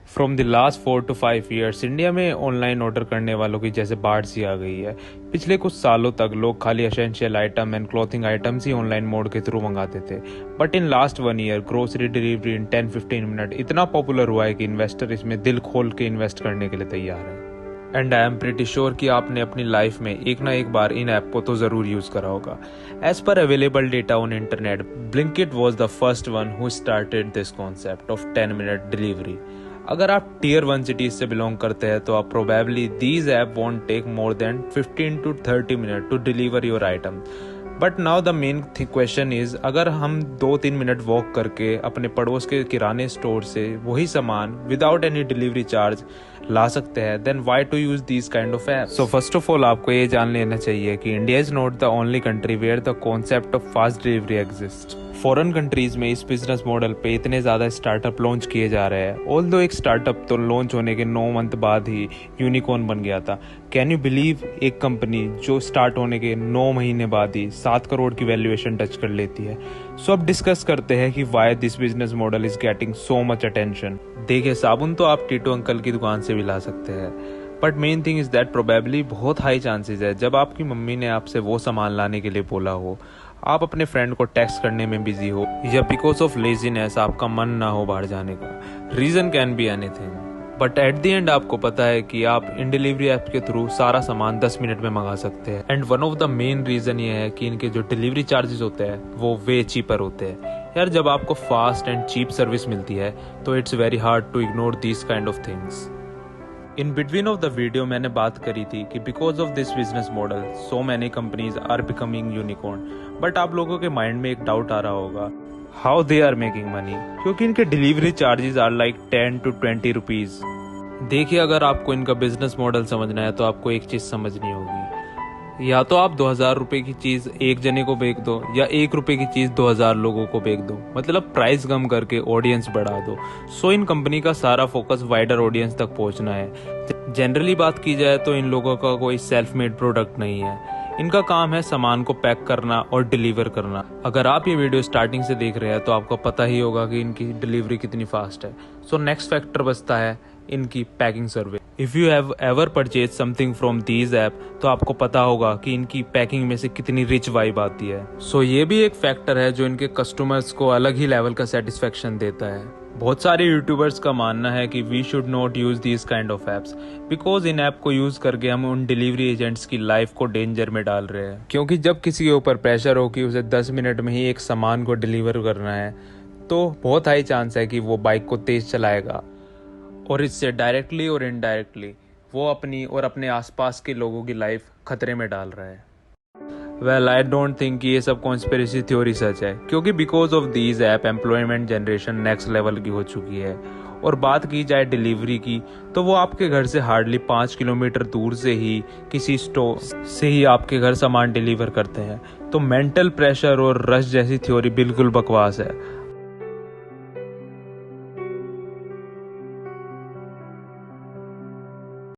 From the last 4 to 5 years India में online order करने वालों की जैसे बाढ़ सी आ गई है। पिछले कुछ सालों तक लोग खाली essential item and clothing items he online mode के थ्रू मंगाते थे, but in last 1 year grocery delivery in 10-15 minute इतना पॉपुलर हुआ है कि इन्वेस्टर इसमें दिल खोल के इन्वेस्ट करने के लिए तैयार है। And I am pretty sure कि आपने अपनी लाइफ में एक ना एक बार इन ऐप को तो जरूर यूज करा होगा। As per available data on internet, Blinkit was the first one who started this concept of 10 minute delivery. अगर आप टियर 1 सिटीज से बिलोंग करते हैं तो आप probably these app won't take more than 15 to 30 minute to deliver your item. But now the main question is, अगर हम 2-3 minute walk करके अपने पड़ोस के किराने स्टोर से वही सामान विदाउट एनी डिलीवरी चार्ज ला सकते हैं, then why to use these kind of app. So first of all आपको ये जान लेना चाहिए कि India is not the only country where the concept of fast delivery exist. Foreign countries में इस बिजनेस मॉडल पे इतने ज्यादा स्टार्टअप लॉन्च किए जा रहे हैं। ऑल्दो एक स्टार्टअप तो लॉन्च होने के 9 मंथ बाद ही यूनिकॉर्न बन गया था। कैन यू बिलीव, एक कंपनी जो स्टार्ट होने के 9 महीने बाद ही 7 करोड़ की वैल्यूएशन टच कर लेती है। सो अब डिस्कस करते हैं कि why this business model is getting so much attention. देखिए, साबुन तो आप टीटू अंकल की दुकान से भी ला सकते हैं, but main thing is that probably बहुत हाई चांसेस है जब आपकी मम्मी ने आपसे वो सामान लाने के लिए बोला हो, आप अपने फ्रेंड को टेक्स्ट करने में बिजी हो, या बिकॉज ऑफ लेजीनेस आपका मन ना हो बाहर जाने का। Reason can be anything, but at the end आपको पता है कि आप इन डिलीवरी ऐप के थ्रू सारा सामान 10 मिनट में मंगा सकते हैं। And one of the main reason ये है कि इनके जो डिलीवरी चार्जेस होते हैं वो वे चीपर होते हैं। यार, जब आपको फास्ट एंड चीप सर्विस मिलती है तो it's very hard to ignore this kind of things. In between of the video मैंने बात करी थी कि because of this business model so many companies are becoming unicorn, but आप लोगों के माइंड में एक डाउट आ रहा होगा, how they are making money, क्योंकि इनके delivery charges are like 10 to 20 rupees. देखिए, अगर आपको इनका बिजनेस मॉडल समझना है तो आपको एक चीज समझनी होगी, या तो आप 2000 रुपए की चीज एक जने को बेच दो, या 1 रुपए की चीज 2000 लोगों को बेच दो, मतलब प्राइस कम करके ऑडियंस बढ़ा दो। सो इन कंपनी का सारा फोकस वाइडर ऑडियंस तक पहुंचना है। जनरली बात की जाए तो इन लोगों का कोई सेल्फ मेड प्रोडक्ट नहीं है, इनका काम है सामान को पैक करना और डिलीवर करना। अगर आप ये वीडियो स्टार्टिंग से देख रहे हैं तो आपको पता ही होगा कि इनकी डिलीवरी कितनी फास्ट है। सो नेक्स्ट फैक्टर बचता है इनकी packing service. If you have ever purchase something from these app तो आपको पता होगा कि इनकी पैकिंग में से कितनी रिच वाइब आती है। सो ये भी एक फैक्टर है जो इनके कस्टमर्स को अलग ही लेवल का सेटिस्फेक्शन देता है। बहुत सारे यूट्यूबर्स का मानना है कि we should not use these kind of apps because इन ऐप को यूज करके हम उन डिलीवरी एजेंट्स की लाइफ को डेंजर में डाल रहे हैं। क्योंकि जब किसी के ऊपर प्रेशर हो कि उसे 10 मिनट में ही एक सामान को डिलीवर करना है तो बहुत हाई चांस है कि वो बाइक को तेज चलाएगा और इससे डायरेक्टली और इनडायरेक्टली वो अपनी और अपने आसपास के लोगों की लाइफ खतरे में डाल रहा है। वेल, आई डोंट थिंक कि ये सब कॉन्स्पिरेसी थ्योरी सच है, क्योंकि because of these app employment generation next level की हो चुकी है। और बात की जाए डिलीवरी की तो वो आपके घर से हार्डली 5 किलोमीटर दूर से ही किसी स्टोर से ही आपके घर सामान डिलीवर करते हैं। तो मेंटल प्रेशर और रश जैसी थ्योरी बिल्कुल बकवास है।